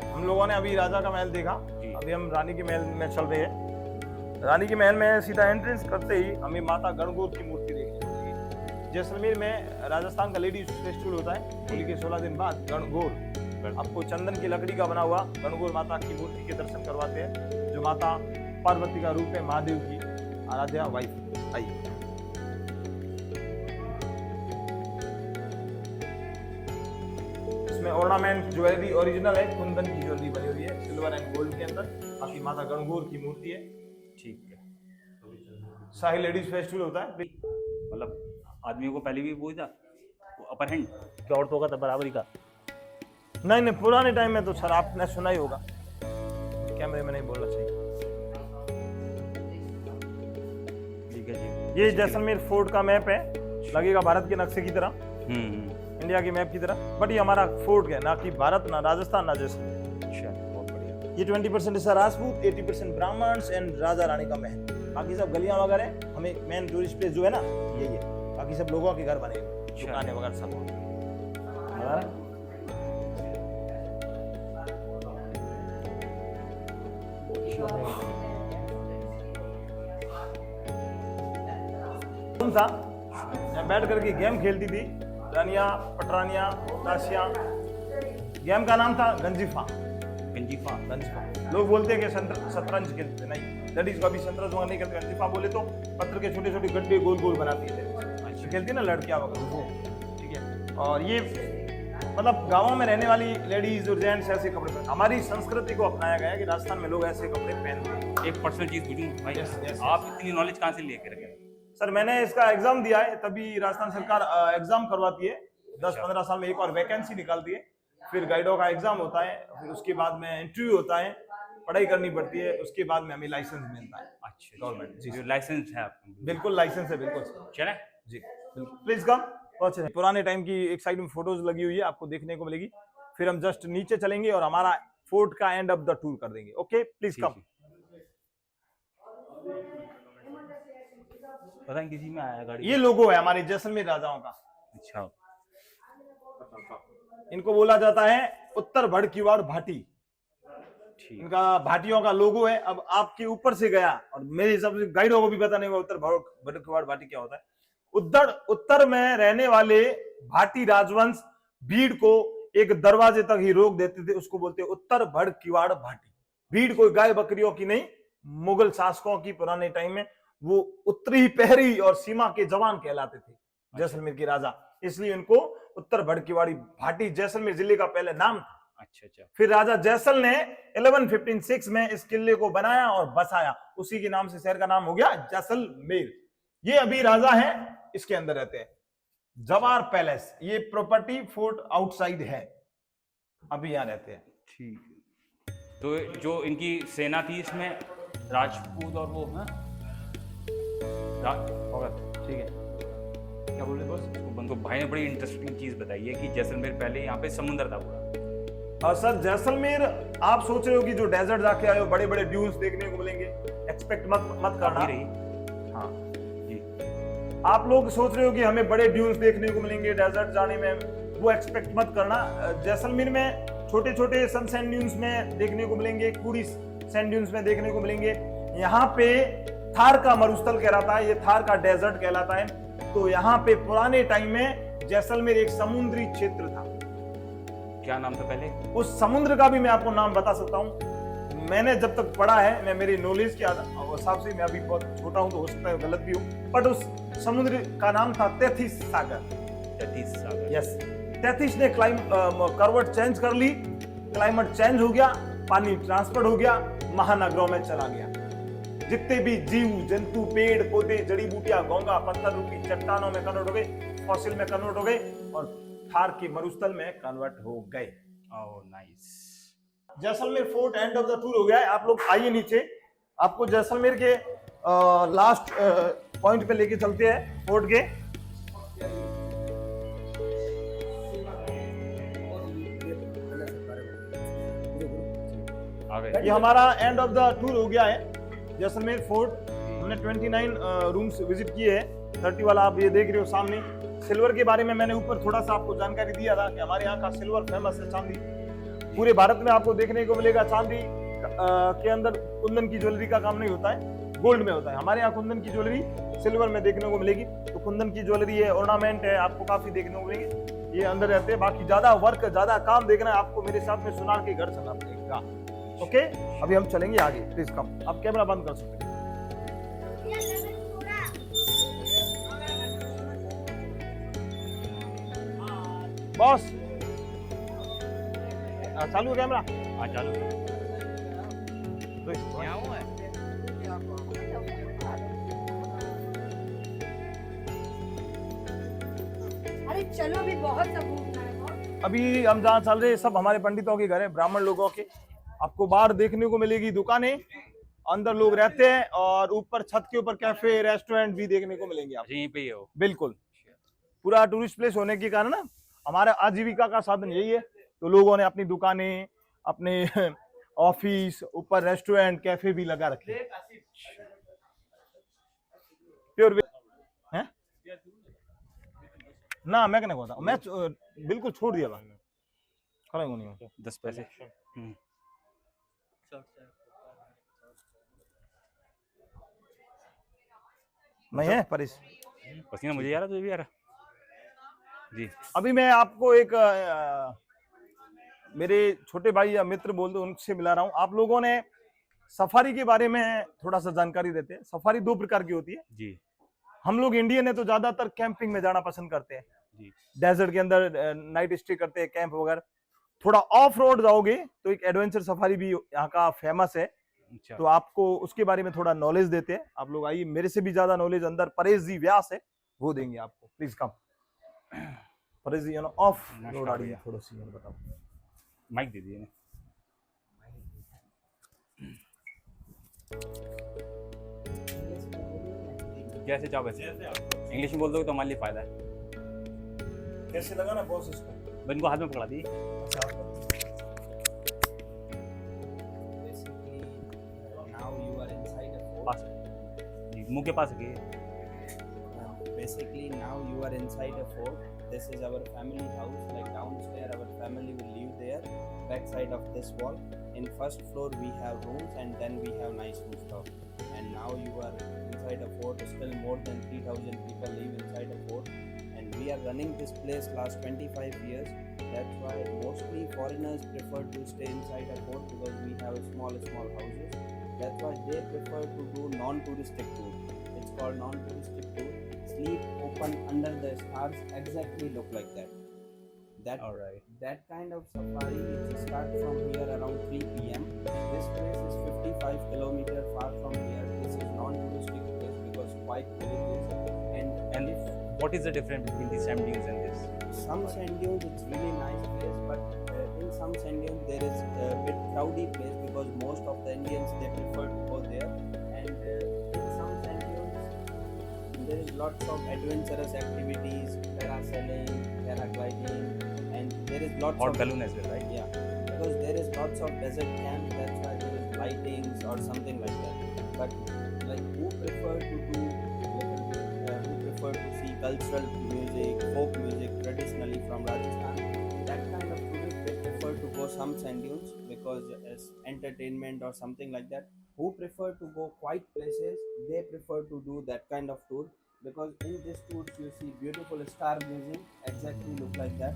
हम लोगों ने अभी राजा का महल देखा, अभी हम रानी के महल में चल रहे हैं। रानी के महल में सीधा एंट्रेंस करते ही हमें माता गणगौर की मूर्ति देखने को मिली। जैसलमेर में राजस्थान का लेडीज फेस्टिवल होता है, होली के 16 दिन बाद गणगौर, आपको चंदन की लकड़ी का बना हुआ गणगौर माता की मूर्ति के दर्शन करवाते हैं, जो माता पार्वती का रूप है, महादेव की आराध्या वाइफ। आइए, इसमें ऑर्नामेंट ज्वेलरी ओरिजिनल है, कुंदन की ज्वेलरी बनी हुई है, सिल्वर एंड गोल्ड के अंदर। बाकी माता गणगौर की मूर्ति है। ठीक है। शाही लेडीज फेस्टिवल होता है, मतलब आदमियों को पहले भी वो था अपर हैंड कि औरतों का था बराबरी का। नहीं, पुराने टाइम में तो सर आपने सुना ही होगा, कैमरे में नहीं बोलना चाहिए। ठीक है जी। ये जैसलमेर फोर्ट का मैप है, लगेगा भारत के नक्शे की तरह, इंडिया के मैप की तरह, बट ये हमारा फोर्ट है, ना कि भारत, ना राजस्थान, ना जैसलमेर। अच्छा, बहुत बढ़िया। ये 20% हिस्सा राजपूत, 80% ब्राह्मण्स एंड राजा रानी का महल। बाकी सब गलियां वगैरह, हमें मेन टूरिस्ट प्लेस जो है ना यही है, बाकी सब लोगों के घर बने, दुकानें वगैरह सब। था मैं बैठ करके गेम खेलती थी, रानिया, पटरानिया, दासियां। गेम का नाम था गंजीफा। लोग बोलते हैं कि शतरंज खेलते, नहीं, लेडीज को अभी शतरंज नहीं खेलते। गंजीफा बोले तो पत्थर के छोटे छोटे गड्ढे गोल गोल बनाती है, खेलती ना लड़कियां वगैरह वो, ठीक है। और ये मतलब गांवों में रहने वाली लेडीज और जेंट्स ऐसे कपड़े पहनते। हमारी संस्कृति को अपनाया गया है कि राजस्थान में लोग ऐसे कपड़े पहनते हैं। एक पर्सनल चीज पूछूं भाई, yes. आप इतनी नॉलेज कहाँ से लेकर गए? सर मैंने इसका एग्जाम दिया है, तभी राजस्थान सरकार एग्जाम करवाती है, 10-15 साल में एक और वैकेंसी निकालती है, फिर गाइडों का एग्जाम होता है, फिर उसके बाद में इंटरव्यू होता है, पढ़ाई करनी पड़ती है, उसके बाद में हमें लाइसेंस मिलता है। अच्छा, गवर्नमेंट जी, लाइसेंस है आपका? बिल्कुल लाइसेंस है, बिल्कुल चले जी, बिल्कुल। प्लीज कम, तो अच्छे पुराने टाइम की एक साइड में फोटोज लगी हुई है, आपको देखने को मिलेगी। फिर हम जस्ट नीचे चलेंगे और हमारा फोर्ट का एंड ऑफ द टूर कर देंगे। Okay, please come. पता नहीं किसी में आया गाड़ी। ये लोगो है हमारे जैसलमेर राजाओं का। अच्छा, इनको बोला जाता है उत्तर भड़कीवाड़ भाटी। ठीक। इनका भाटियों का लोगो है। अब आपके ऊपर से गया और मेरे हिसाब से गाइडों को भी पता नहीं होगा उत्तर भड़कीवाड़ भाटी क्या होता है। उत्तर में रहने वाले भाटी राजवंश भीड़ को एक दरवाजे तक ही रोक देते थे, उसको बोलते उत्तर भड़कीवाड़ भाटी। भीड़ कोई गाय बकरियों की नहीं, मुगल शासकों की पुराने टाइम में। वो उत्तरी पहरी और सीमा के जवान कहलाते थे जैसलमेर के राजा, इसलिए उनको उत्तर भड़कीवाड़ी भाटी जैसलमेर जिले का पहले नाम था। अच्छा अच्छा। फिर राजा जैसल ने 1156 में इस किले को बनाया और बसाया, उसी के नाम से शहर का नाम हो गया जैसलमेर। ये अभी राजा है, इसके अंदर रहते हैं। जवार पैलेस, ये प्रॉपर्टी फोर्ट आउटसाइड है, अभी यहां रहते हैं। ठीक। तो जो इनकी सेना थी इसमें राजपूत और वो है ठीक है, क्या बोल रहे बॉस? तो भाई ने बड़ी इंटरेस्टिंग चीज बताई है कि जैसलमेर पहले यहाँ पे समुद्र था पूरा। सर जैसलमेर आप सोच रहे हो कि जो डेजर्ट जाके आए हो बड़े बड़े ड्यून्स देखने को मिलेंगे, एक्सपेक्ट मत करना। हाँ जी, आप लोग सोच रहे हो कि हमें बड़े ड्यून्स देखने को मिलेंगे डेजर्ट जाने में, वो एक्सपेक्ट मत करना। जैसलमेर में छोटे छोटे सन सैंड ड्यून्स में देखने को मिलेंगे, कूड़ी सैंड ड्यून्स में देखने को मिलेंगे। यहाँ पे थार का मरुस्थल कहलाता है, ये थार का डेजर्ट कहलाता है। तो यहाँ पे पुराने टाइम में जैसलमेर एक समुद्री क्षेत्र था। क्या नाम था पहले? उस समुद्र का भी मैं आपको नाम बता सकता हूँ। मैंने जब तक पढ़ा है, मैं मेरी नॉलेज के हिसाब से, मैं अभी बहुत छोटा हूँ तो हो सकता है गलत भी हूँ, बट उस समुद्र का नाम था तैथिस सागर। तैथिस सागर, यस। तैथिस ने करवट चेंज कर ली, क्लाइमेट चेंज हो गया, पानी ट्रांसफर हो गया, महानगरों में चला गया। जितने भी जीव जंतु, पेड़ पौधे, जड़ी बूटियां, घोंगा, पत्थर रूपी चट्टानों में कन्वर्ट हो गए, फॉसिल में कन्वर्ट हो गए और थार के मरुस्थल में कन्वर्ट हो गए। Oh nice. Jaisalmer fort end of the tour हो गया है। आप लोग आइए नीचे, आपको जैसलमेर के लास्ट पॉइंट पे लेके चलते हैं फोर्ट के। ये हमारा एंड ऑफ द टूर हो गया है जैसलमेर फोर्ट। हमने 29 रूम्स विजिट किए हैं। 30 वाला आप ये देख रहे हो सामने। सिल्वर के बारे में मैंने ऊपर थोड़ा सा आपको जानकारी दिया था कि हमारे यहाँ का सिल्वर फेमस है, चांदी। पूरे भारत में आपको देखने को मिलेगा चांदी के अंदर कुंदन की ज्वेलरी का काम नहीं होता है, गोल्ड में होता है। हमारे यहाँ कुंदन की ज्वेलरी सिल्वर में देखने को मिलेगी। तो कुंदन की ज्वेलरी है, ऑर्नामेंट है, आपको काफी देखने को मिलेंगे। ये अंदर रहते हैं। बाकी ज्यादा वर्क, ज्यादा काम देखना है आपको, मेरे साथ में सुनार के घर चलना पड़ेगा। ओके, अभी हम चलेंगे आगे। Please come. आप कैमरा बंद कर सकते हैं। बॉस चालू है कैमरा? हाँ चालू। अरे चलो भी बहुत सब घूमना है। अभी हम जहाँ चल रहे हैं सब हमारे पंडितों के घर है, ब्राह्मण लोगों के। आपको बाहर देखने को मिलेगी दुकानें, अंदर लोग रहते हैं और ऊपर छत के ऊपर कैफे, रेस्टोरेंट भी देखने को मिलेंगे आपको। यहीं पे ही हो? बिल्कुल। पूरा टूरिस्ट प्लेस होने के कारण ना हमारा आजीविका का साधन यही है। तो लोगों ने अपनी दुकानें, अपने ऑफिस, ऊपर रेस्टोरेंट, कैफे भी लगा रखे प्योर हैं ना। मैं कहना कहता मैं बिल्कुल छोड़ दिया खड़ा नहीं हूं। 10 पैसे। नहीं है परिस पसीना मुझे आ रहा, तुझे भी आ रहा जी। अभी मैं आपको एक मेरे छोटे भाई या मित्र बोल दो, उनसे मिला रहा हूँ। आप लोगों ने सफारी के बारे में थोड़ा सा जानकारी देते हैं। सफारी 2 प्रकार की होती है जी। हम लोग इंडियन है तो ज्यादातर कैंपिंग में जाना पसंद करते हैं जी। डेजर्ट के अंदर नाइट स्टे करते हैं, कैंप वगैरह। थोड़ा ऑफ रोड जाओगे तो एक एडवेंचर सफारी भी यहाँ का फेमस है। अच्छा। तो आपको उसके बारे में थोड़ा नॉलेज देते हैं। आप लोग आइए, मेरे से भी ज्यादा नॉलेज अंदर परेश जी व्यास है, वो देंगे आपको। Please come Paresh ji. Off road आ रही है थोड़ा सी, बताओ। माइक दे दिए। जैसे चाहो वैसे इंग्लिश में बोल दोगे तो हमारे लिए फायदा है। कैसे लगा ना बॉस इसको? मैं इनको हाथ में पकड़ा दी। Basically, now you are inside a fort. पास जी, मुंह के पास रखिए। Basically, now you are inside a fort. This is our family house. Like downstairs, our family will live there. Back side of this wall. In first floor, we have rooms, and then we have nice rooftop. And now you are inside a fort. Still more than 3,000 people live inside a fort. And we are running this place last 25 years. That's why mostly foreigners prefer to stay inside a fort because we have small houses. That's why they prefer to do non-touristic tour. It's called non-touristic tour. Sleep open under the stars, exactly look like that. All right. That kind of safari it start from here around 3 p.m. This place is 55 kilometers far from here. This is non-touristic place because quite villages And if what is the difference between the sand dunes and this? some sand dunes it's really nice place, but in some sand dunes there is a bit crowdy place because most of the Indians they prefer to go there, and in some sand dunes there is lots of adventurous activities, parasailing, paragliding, and there is lots Hot of balloon as well, right? yeah, because there is lots of desert camps. That's why there is lightings or something like that. But like who prefer to do who prefer to see cultural music, folk music traditionally from Rajasthan, that kind of tourists they prefer to go some sand dunes because as entertainment or something like that. Who prefer to go quiet places, they prefer to do that kind of tour because in this tour you see beautiful stargazing, exactly look like that.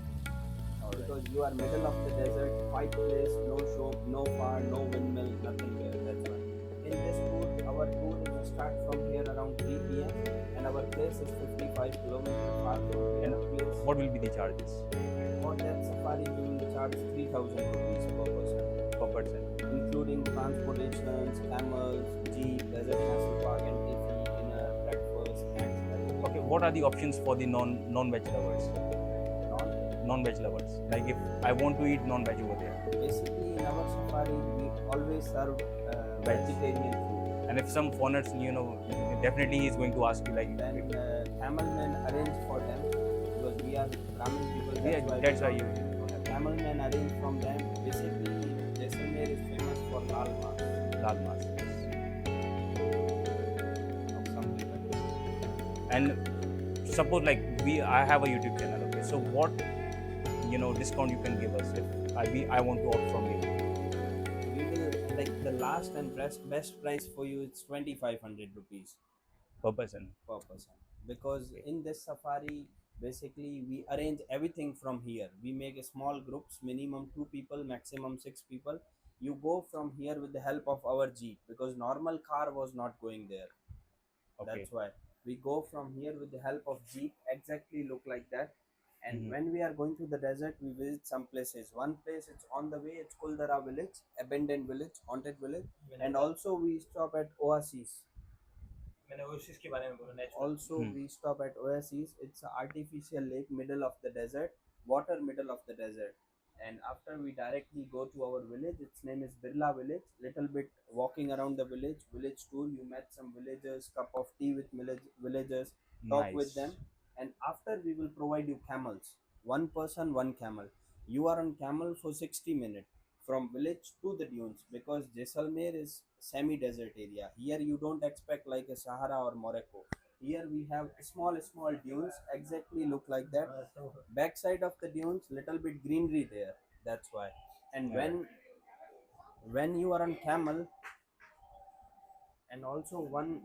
Because you are middle of the desert, quiet place, no shop, no fire, no windmill, nothing there. That's why. In this tour, our tour will start from here around 3 p.m. and our place is 55 kilometers far from here. And Place what will be the charges for that safari, we will charge 3,000 rupees per person, per person? including transportations, camels, jeep, desert national park, entry fee, dinner, breakfast, snacks, everything. Okay, what are the options for the non-veg lovers? Non-veg lovers. Like if I want to eat non-veg over there, Basically, in our safari, we always serve vegetarian food. and if some foreigners, definitely he's going to ask you like, Then camel men arrange for them because we are Brahmin people. yeah, that's why you. Camel men arrange from them. Basically, Jaisalmer is famous for lal mas Lal Mas. or something like that. And suppose like I have a YouTube channel, okay, so what discount you can give us if I want to opt from you? We will like the last and best price for you. It's 2,500 rupees Per person. per person because in this safari basically we arrange everything from here. We make a small groups, minimum 2 people, maximum 6 people. You go from here with the help of our jeep because normal car was not going there. Okay. That's why we go from here with the help of jeep, exactly look like that. And Mhm. when we are going to the desert, we visit some places. One place it's on the way, it's Kuldara village, abandoned village, haunted village, and also we stop at Oasis. Also, Hmm. we stop at Oasis. It's an artificial lake, middle of the desert, water middle of the desert. And after we directly go to our village, its name is Birla village. Little bit walking around the village tour. You met some villagers, cup of tea with villagers, talk with Nice. them, and after we will provide you camels. One person, one camel. You are on camel for 60 minutes from village to the dunes because Jaisalmer is semi-desert area. Here you don't expect like a Sahara or Morocco. Here we have small dunes, exactly look like that. Backside of the dunes, little bit greenery there. That's why. And Yeah. when you are on camel, and also one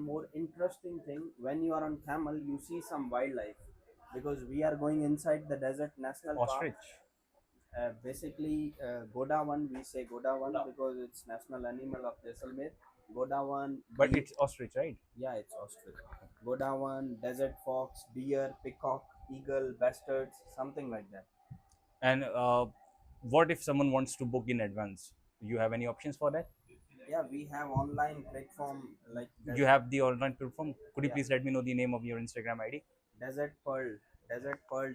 more interesting thing, when you are on camel, you see some wildlife because we are going inside the desert national park. Ostrich. Basically, Godawan, we say Godawan because it's national animal of Jaisalmer. Godawan, But it's ostrich, right? yeah, it's ostrich. Godawan, desert fox, deer, peacock, eagle, bastards, something like that. And what if someone wants to book in advance? You have any options for that? Yeah, we have online platform like You have the online platform. Could you Yeah. please let me know the name of your Instagram ID? Desert Pearl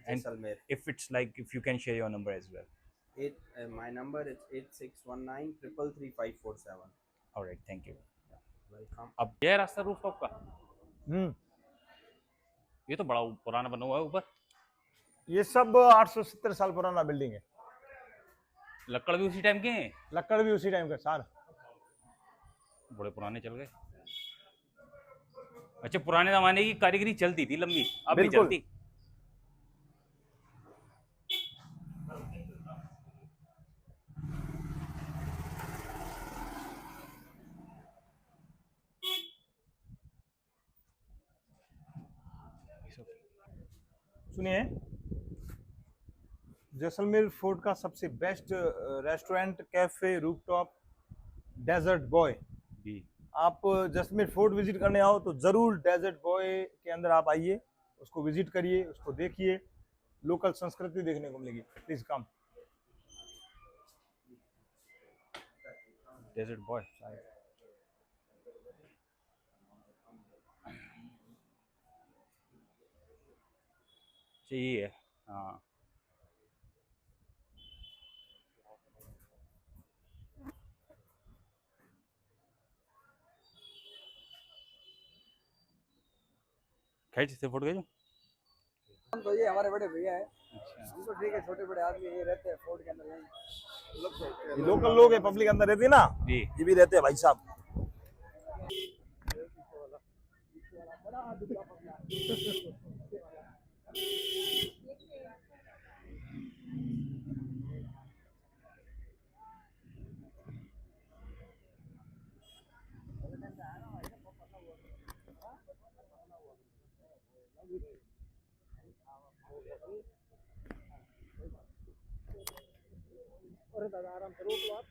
And Jaisalmer. if it's like, if you can share your number as well. My number is 8619 333 All right, thank you. Welcome. अब यह रास्ता roof top का हम्म ये तो बड़ा पुराना बना हुआ है ऊपर। ये सब 870 साल पुराना बिल्डिंग है। लक्कड़ भी उसी टाइम के हैं। लक्कड़ भी उसी टाइम का सारा। बड़े पुराने चल गए। अच्छा, पुराने जमाने की कारीगरी चलती थी लंबी, अब नहीं बिल्कुल। चलती। सुनिए, जैसलमेर फोर्ट का सबसे best restaurant, cafe, rooftop, desert boy. जी। आप जैसलमेर फोर्ट विजिट करने आओ तो जरूर डेजर्ट बॉय के अंदर आप आइए, उसको विजिट करिए, उसको देखिए, लोकल संस्कृति देखने को मिलेगी। Please come. Desert boy. चाहिए। हाँ, खैच से फोटो खींचो। हम तो ये हमारे बड़े भैया है, अच्छा। हम तो ठीक है, छोटे बड़े आदमी ये रहते हैं फोर्ट के अंदर यहीं। लोकल लोग है, पब्लिक अंदर रहती है ना, जी। ये भी रहते हैं भाई साहब। अरे दादा आराम से रोक लो आप,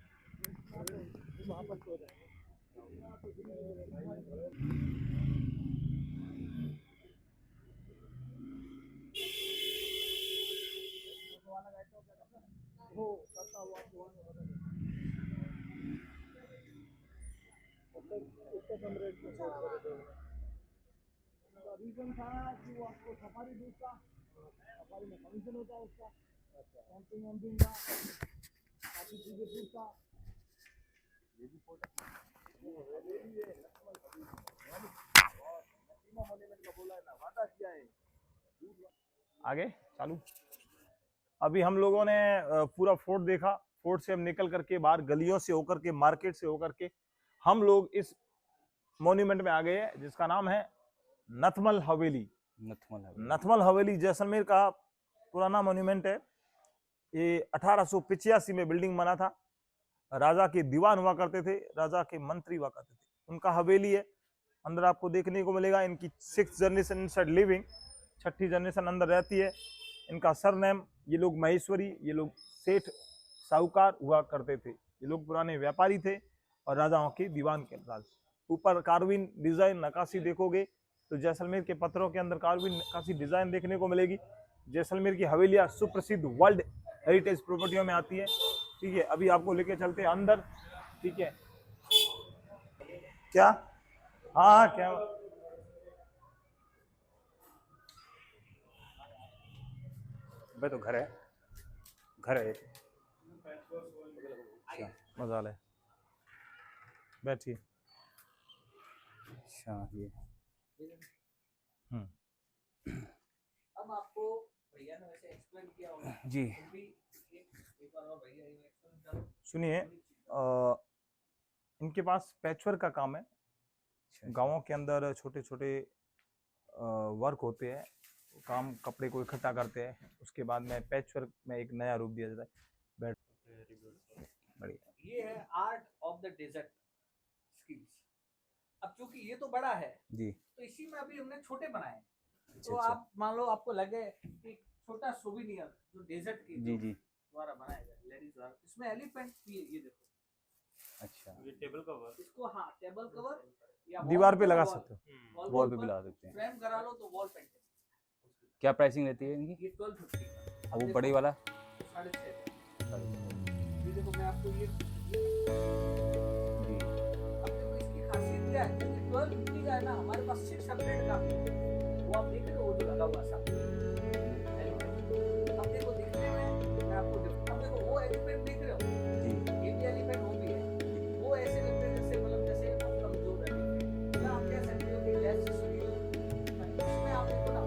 वापस हो जाए। रीजन था कि वो आपको सफारी दूध का, सफारी में कमीशन होता है उसका, कैंपिंग वैम्पिंग का, काफी चीजें दूध का। ये भी फोटो आगे चालू। अभी हम लोगों ने पूरा फोर्ट देखा। फोर्ट से हम निकल करके बाहर गलियों से होकर के, मार्केट से होकर के हम लोग इस मॉन्यूमेंट में आ गए हैं, जिसका नाम है नथमल हवेली। नथमल हवेली जैसलमेर का पुराना मॉन्यूमेंट है। ये 1885 में बिल्डिंग बना था। राजा के दीवान हुआ करते थे, राजा के मंत्री हुआ करते थे, उनका हवेली है। अंदर आपको देखने को मिलेगा इनकी 6th जनरेशन इनसाइड लिविंग, 6ठी जनरेशन अंदर रहती है। इनका सरनेम, ये लोग महेश्वरी, ये लोग सेठ साहूकार हुआ करते थे। ये लोग पुराने व्यापारी थे और राजाओं के दीवान के अंदाज। ऊपर कार्विन डिजाइन नक्काशी देखोगे तो जैसलमेर के पत्थरों के अंदर कार्विन नक्काशी डिजाइन देखने को मिलेगी। जैसलमेर की हवेलियां सुप्रसिद्ध वर्ल्ड हेरिटेज प्रॉपर्टियों में आती है। ठीक है, अभी आपको लेके चलते हैं अंदर। ठीक है, क्या? हाँ क्या? भाई तो घर है, घर है। अच्छा, मजा ले, बैठिए। अच्छा, ये अब आपको भैया ने वैसे एक्सप्लेन किया होगा जी। एक बार और भैया एक्सप्लेन करो। सुनिए, इनके पास पैचवर्क का काम है। गांवों के अंदर छोटे छोटे वर्क होते हैं, काम कपड़े को इकट्ठा करते हैं, उसके बाद में पैचवर्क में एक नया रूप दिया जाता है। बैठ, बढ़िया। ये है art of the desert skills. अब चूंकि ये तो बड़ा है जी, तो इसी में अभी हमने छोटे बनाए। तो अच्छा। आप मान लो आपको लगे कि छोटा सोविनियर जो डेजर्ट की जी जी। द्वारा बनाया गया, लेडीज द्वारा, इसमें एलिफेंट ये देखो। अच्छा, ये टेबल कवर, इसको हाँ टेबल कवर या दीवार पे लगा सकते हो। वॉल पे भी लगा सकते हैं। फ्रेम करा लो तो वॉल पेंटिंग। क्या प्राइसिंग रहती है इनकी? ये 1250 का। और वो बड़ी वाला 6.5। ये देखो मैं आपको ये जी। अब देखो इसकी खासियत क्या है, क्योंकि 1250 का है ना, हमारे पास 6 अपग्रेड का वो आप देख रहे हो, वो जो लगा हुआ है सामने। अब देखो दिखने में मैं आपको अब देखो वो एलिफेंट देख रहे हो जी। ये भी एलिफेंट, वो भी है। वो ऐसे लगते हैं जैसे मतलब जैसे बहुत कमजोर है, या आप कह सकते हो कि लेस स्किल। इसमें आप देखो ना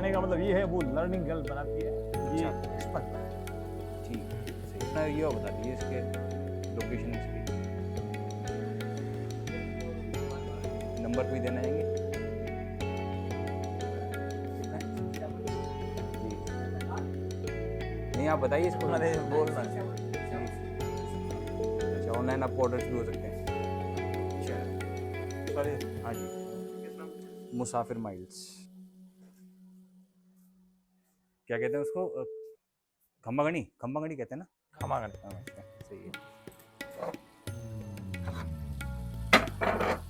कहने का मतलब ये है, वो लर्निंग गर्ल बनाती है, ये अच्छा। एक्सपर्ट। ठीक है, सही। अपना ये और बता दीजिए इसके लोकेशन इसकी, नंबर कोई देना चाहेंगे? नहीं आप बताइए इसको। मैंने बोलना है। अच्छा, ऑनलाइन आपको ऑर्डर शुरू हो सकते हैं। अच्छा, सॉरी, हाँ जी, मुसाफिर माइल्स, क्या कहते हैं उसको? खम्बागणी, खम्बागणी कहते हैं ना? खमागन। हाँ, अच्छा, सही है।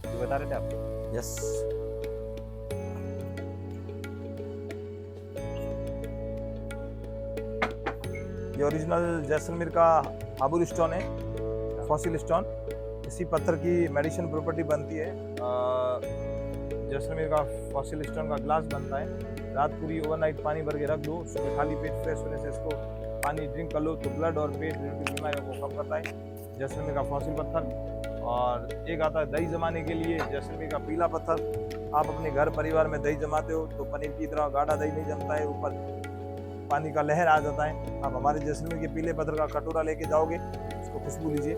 ये बता रहे थे आप? Yes. ये ओरिजिनल जैसलमेर का आबूर स्टोन है, फॉसिल स्टोन। इसी पत्थर की मेडिसिन प्रॉपर्टी बनती है। जैसलमेर का फॉसिल स्टोन का ग्लास बनता है। रात पूरी ओवरनाइट पानी भर के रख दो, सुबह खाली पेट फ्रेश होने से इसको पानी ड्रिंक कर लो तो ब्लड और पेट रिलेटेड बीमारियों को कम करता है। जैसलमेर का फॉसिल पत्थर। और एक आता है दही जमाने के लिए, जैसलमेर का पीला पत्थर। आप अपने घर परिवार में दही जमाते हो तो पनीर की तरह गाढ़ा दही नहीं जमता है, ऊपर पानी का लहर आ जाता है। आप हमारे जैसलमेर के पीले पत्थर का कटोरा लेके जाओगे, उसको खुशबू लीजिए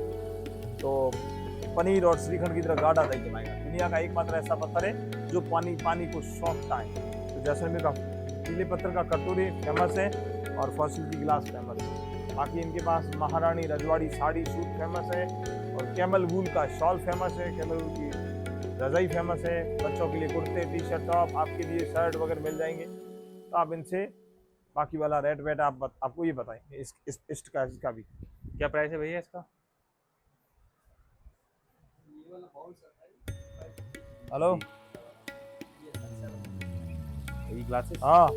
तो पनीर और श्रीखंड की तरह गाढ़ा दही जमाएगा। दुनिया का एकमात्र ऐसा पत्थर है जो पानी को सौंपता है। तो जैसलमेर का पीले पत्थर का कटोरे फेमस है और फॉसिल की गिलास फेमस है। बाकी इनके पास महारानी रजवाड़ी साड़ी सूट फेमस है और कैमल वूल का शॉल फेमस है, कैमल वूल की रजाई फेमस है। बच्चों के लिए कुर्ते, टी शर्ट, टॉप, आपके लिए शर्ट वगैरह मिल जाएंगे। तो आप इनसे बाकी वाला रेट वेट आपको ये बताएंगे इसका भी। क्या प्राइस है भैया इसका? हेलो, ये ग्लासेस? हाँ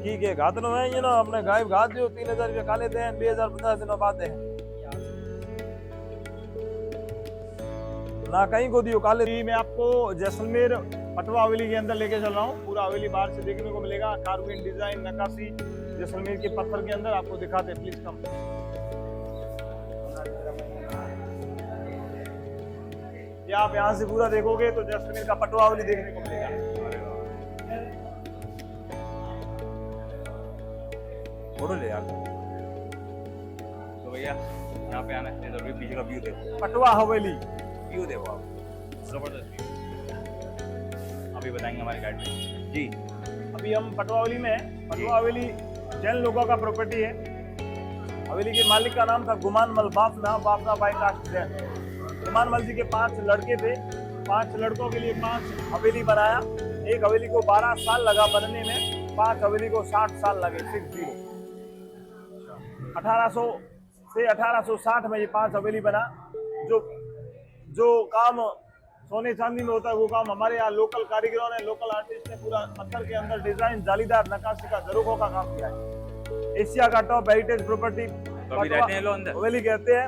ठीक है, घात नो है ये ना, अपने गायब घात दो, 3000 रुपये खा लेते हैं, 2000 15 दिनों बाद हैं ना, कहीं को दियो काले। मैं आपको जैसलमेर पटवा हवेली के अंदर लेके चल रहा हूँ। पूरा हवेली बाहर से देखने को मिलेगा, कार्विंग डिजाइन नक्काशी जैसलमेर के पत्थर के अंदर आपको दिखाते हैं। Please come. ये आप यहाँ से पूरा देखोगे तो जैसलमेर का पटवा हवेली देखने को मिलेगा। फोटो ले यार। तो भैया यहाँ पे आना है, जरूरी पीछे का व्यू देखो, पटवा हवेली व्यू देखो आप, जबरदस्त व्यू। अभी बताएंगे हमारे गाइड में जी। अभी हम पटवा हवेली में हैं। पटवा हवेली जैन लोगों का प्रॉपर्टी है। हवेली के मालिक का नाम था गुमानमल बाफना, बाफना बाई कास्ट जैन। गुमानमल जी के 5 लड़के थे, 5 लड़कों के लिए 5 हवेली बनाया। एक हवेली को 12 साल लगा बनने में, 5 हवेली को 60 साल लगे, 60। 1800 से 1860 में ये 5 हवेली बना। जो काम सोने चांदी में होता है वो काम हमारे यहाँ लोकल कारीगरों ने, लोकल आर्टिस्ट ने पूरा पत्थर के अंदर डिजाइन, जालीदार नक्काशी का, जरूखों का काम किया है। एशिया का टॉप हेरिटेज प्रॉपर्टी तो अभी रहते हैं लोग अंदर हवेली कहते हैं।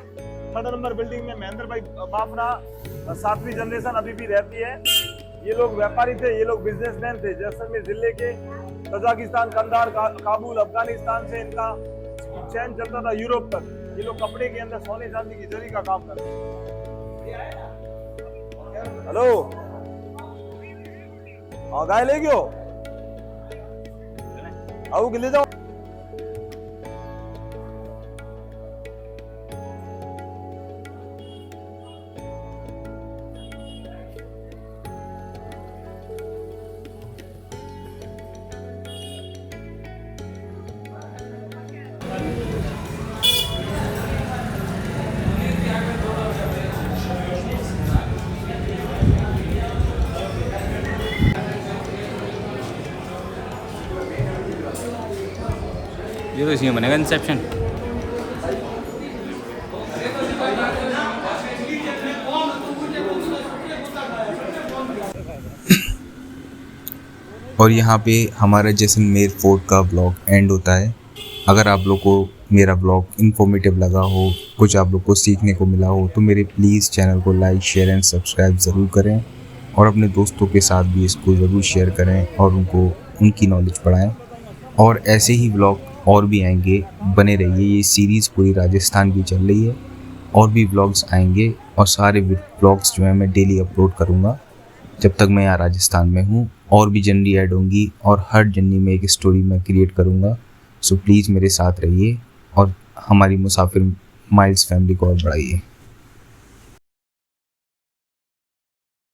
3rd नंबर बिल्डिंग में महेंद्र भाई बाफना 7वीं जनरेशन अभी भी रहती है। ये लोग व्यापारी थे, ये लोग बिजनेसमैन थे। जैसलमेर जिले के कजाकिस्तान, कंधार, काबुल, अफगानिस्तान से इनका चैन चलता था यूरोप तक। ये लोग कपड़े के अंदर सोने चांदी की जरी का काम करते हैं। हेलो, हाँ गाय ले गयो, आओ ले जाओ। ये तो इसी में बनेगा इंसेप्शन। और यहाँ पे हमारा जैसलमेर फोर्ट का ब्लॉग एंड होता है। अगर आप लोग को मेरा ब्लॉग इन्फॉर्मेटिव लगा हो, कुछ आप लोग को सीखने को मिला हो, तो मेरे प्लीज़ चैनल को लाइक, शेयर एंड सब्सक्राइब ज़रूर करें और अपने दोस्तों के साथ भी इसको ज़रूर शेयर करें और उनको उनकी नॉलेज बढ़ाएं। और ऐसे ही ब्लॉग और भी आएंगे, बने रहिए। ये सीरीज़ पूरी राजस्थान की चल रही है, और भी ब्लॉग्स आएंगे और सारे ब्लॉग्स जो हैं मैं डेली अपलोड करूँगा। जब तक मैं यहाँ राजस्थान में हूँ। और भी जर्नी ऐड होंगी और हर जर्नी में एक स्टोरी मैं क्रिएट करूँगा। सो प्लीज़ मेरे साथ रहिए और हमारी मुसाफिर माइल्स फैमिली को और बढ़ाइए।